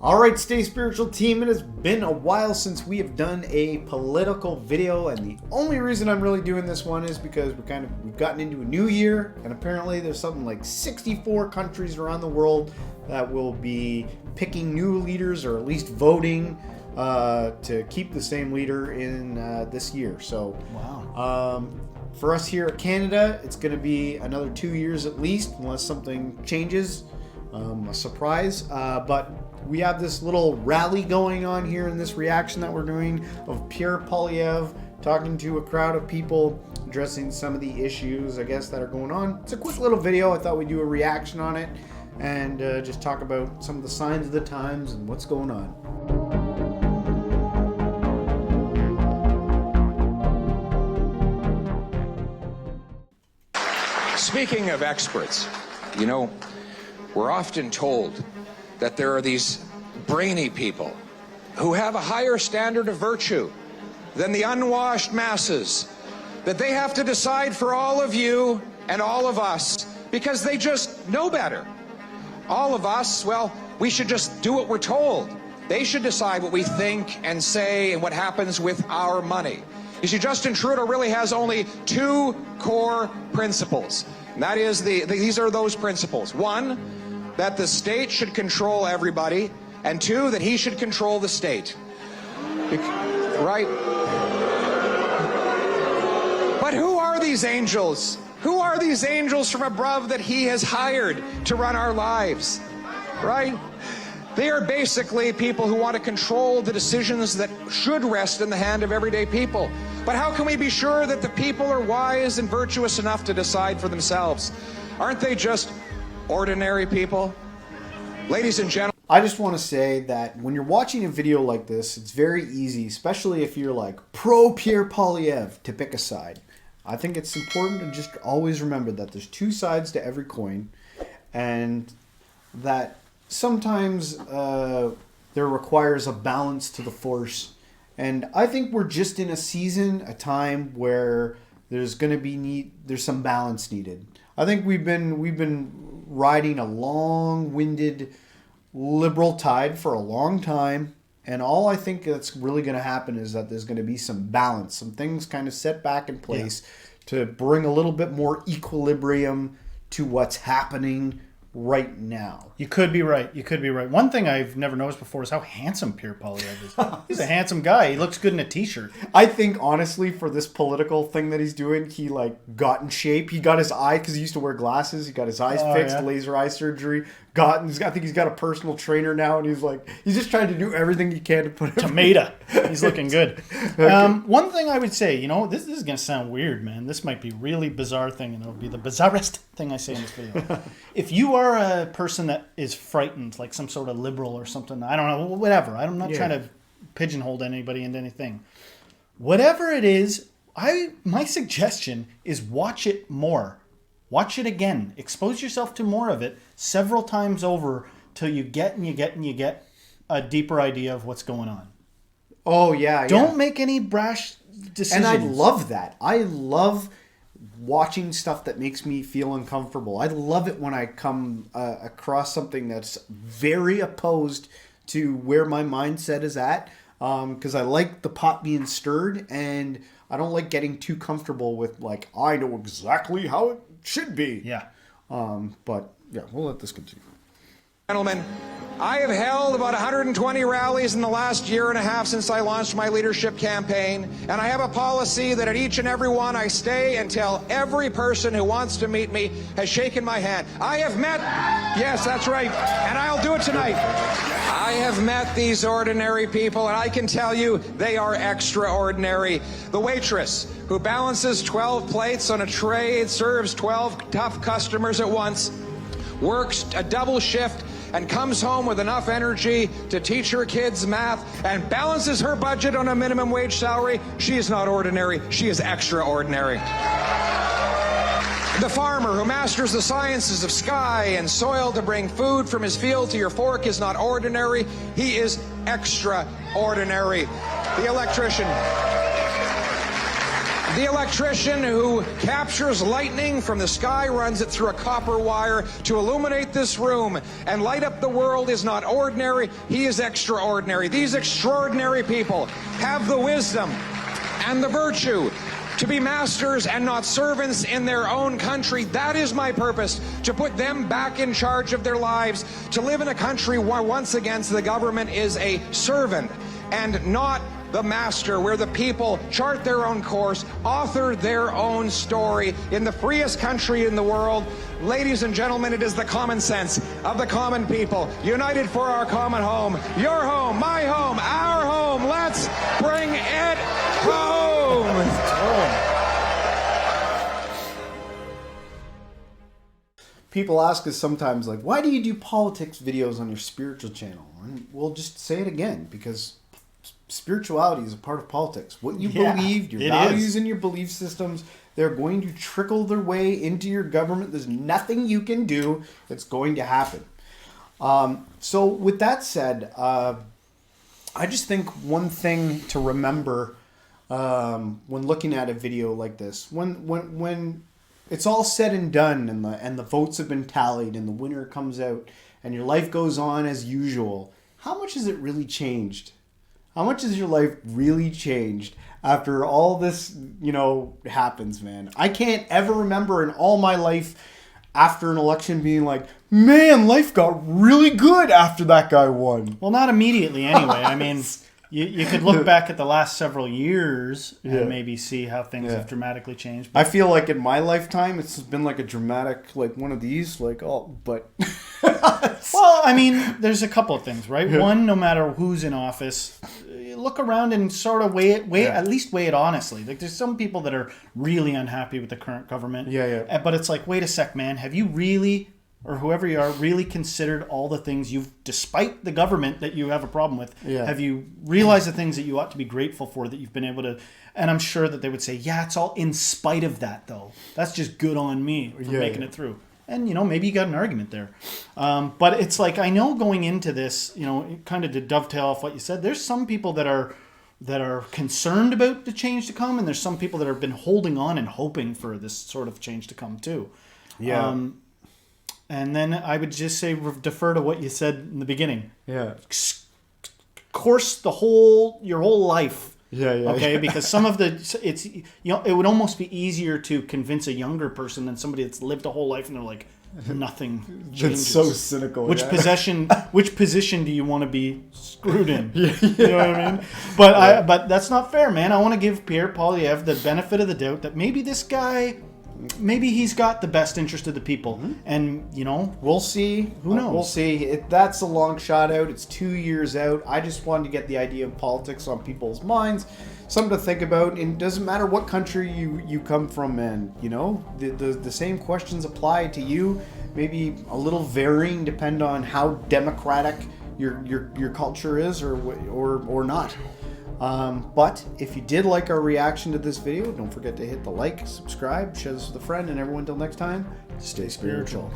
All right, Stay Spiritual team, it has been a while since we have done a political video, and the only reason I'm really doing this one is because we've gotten into a new year, and apparently there's something like 64 countries around the world that will be picking new leaders, or at least voting to keep the same leader in this year. So, wow. For us here at Canada, it's going to be another 2 years at least, unless something changes, a surprise. But we have this little rally going on here in this reaction that we're doing of Pierre Poilievre talking to a crowd of people, addressing some of the issues, I guess, that are going on. It's a quick little video. I thought we'd do a reaction on it and just talk about some of the signs of the times and what's going on. Speaking of experts, you know, we're often told that there are these brainy people who have a higher standard of virtue than the unwashed masses, that they have to decide for all of you and all of us because they just know better. All of us, well, we should just do what we're told. They should decide what we think and say and what happens with our money. You see, Justin Trudeau really has only two core principles. And that is, these are those principles. One, that the state should control everybody, and two, that he should control the state. Right? But who are these angels? Who are these angels from above that he has hired to run our lives? Right? They are basically people who want to control the decisions that should rest in the hand of everyday people. But how can we be sure that the people are wise and virtuous enough to decide for themselves? Aren't they just ordinary people? Ladies and gentlemen, I just want to say that when you're watching a video like this, it's very easy, especially if you're like pro Pierre Poilievre, to pick a side. I think it's important to just always remember that there's two sides to every coin, and that sometimes there requires a balance to the force. And I think we're just in a season, a time where there's going to be there's some balance needed. I think we've been riding a long-winded liberal tide for a long time, and all I think that's really going to happen is that there's going to be some balance, some things kind of set back in place to bring a little bit more equilibrium to what's happening right now. You could be right. You could be right. One thing I've never noticed before is how handsome Pierre Poilievre is. He's a handsome guy. He looks good in a t-shirt. I think, honestly, for this political thing that he's doing, he got in shape. He got his eye, because he used to wear glasses. He got his eyes fixed, laser eye surgery. I think he's got a personal trainer now, and he's just trying to do everything he can to put him. Tomato. He's looking good. Okay. One thing I would say, this is going to sound weird, man. This might be a really bizarre thing, and it'll be the bizarrest thing I say in this video. If you are a person that is frightened, like some sort of liberal or something, I don't know, whatever. I'm not trying to pigeonhole anybody into anything. Whatever it is, my suggestion is watch it more. Watch it again. Expose yourself to more of it several times over till you get a deeper idea of what's going on. Oh, yeah. Don't make any brash decisions. And I love that. I love watching stuff that makes me feel uncomfortable. I love it when I come across something that's very opposed to where my mindset is at, because I like the pot being stirred, and I don't like getting too comfortable with, I know exactly how it should be. Yeah. But, yeah, we'll let this continue. gentlemen, I have held about 120 rallies in the last year and a half since I launched my leadership campaign, and I have a policy that at each and every one I stay until every person who wants to meet me has shaken my hand. I have met, yes, that's right, and I'll do it tonight. I have met these ordinary people, and I can tell you they are extraordinary. The waitress who balances 12 plates on a tray, serves 12 tough customers at once, works a double shift, and comes home with enough energy to teach her kids math and balances her budget on a minimum wage salary. She is not ordinary. She is extraordinary. The farmer who masters the sciences of sky and soil to bring food from his field to your fork is not ordinary. He is extraordinary. The electrician The electrician who captures lightning from the sky, runs it through a copper wire to illuminate this room and light up the world is not ordinary, he is extraordinary. These extraordinary people have the wisdom and the virtue to be masters and not servants in their own country. That is my purpose, to put them back in charge of their lives, to live in a country where once again the government is a servant and not the master, where the people chart their own course, author their own story in the freest country in the world. Ladies and gentlemen, it is the common sense of the common people, united for our common home. Your home, my home, our home. Let's bring it home. People ask us sometimes, like, why do you do politics videos on your spiritual channel? And we'll just say it again, because spirituality is a part of politics. What you believe, your values and your belief systems, they're going to trickle their way into your government. There's nothing you can do that's going to happen. So with that said, I just think one thing to remember when looking at a video like this, when it's all said and done and the votes have been tallied and the winner comes out and your life goes on as usual, how much has it really changed? How much has your life really changed after all this, happens, man? I can't ever remember in all my life after an election being like, man, life got really good after that guy won. Well, not immediately anyway. I mean, you could look back at the last several years and maybe see how things have dramatically changed. I feel like in my lifetime, it's been like a dramatic, like one of these, but... Well, I mean, there's a couple of things, right? One, no matter who's in office, look around and sort of at least weigh it honestly. Like, there's some people that are really unhappy with the current government. But it's like, wait a sec, man. Have you really, or whoever you are, really considered all the things despite the government that you have a problem with, have you realized the things that you ought to be grateful for that you've been able to, and I'm sure that they would say, yeah, it's all in spite of that, though. That's just good on me for making it through. And, maybe you got an argument there. But it's like, I know going into this, kind of to dovetail off what you said, there's some people that are concerned about the change to come, and there's some people that have been holding on and hoping for this sort of change to come too. Yeah. And then I would just say defer to what you said in the beginning. Yeah. Course your whole life. Okay, because some of it would almost be easier to convince a younger person than somebody that's lived a whole life and they're like, nothing changes. It's so cynical. Which position do you want to be screwed in? You know what I mean? But that's not fair, man. I want to give Pierre Poilievre the benefit of the doubt that maybe this guy, maybe he's got the best interest of the people. And, we'll see. Who knows? We'll see. That's a long shot out. It's 2 years out. I just wanted to get the idea of politics on people's minds. Something to think about. And it doesn't matter what country you come from, man. The same questions apply to you. Maybe a little varying depend on how democratic your culture is or not. But if you did like our reaction to this video, don't forget to hit the like, subscribe, share this with a friend, and everyone, until next time, stay spiritual.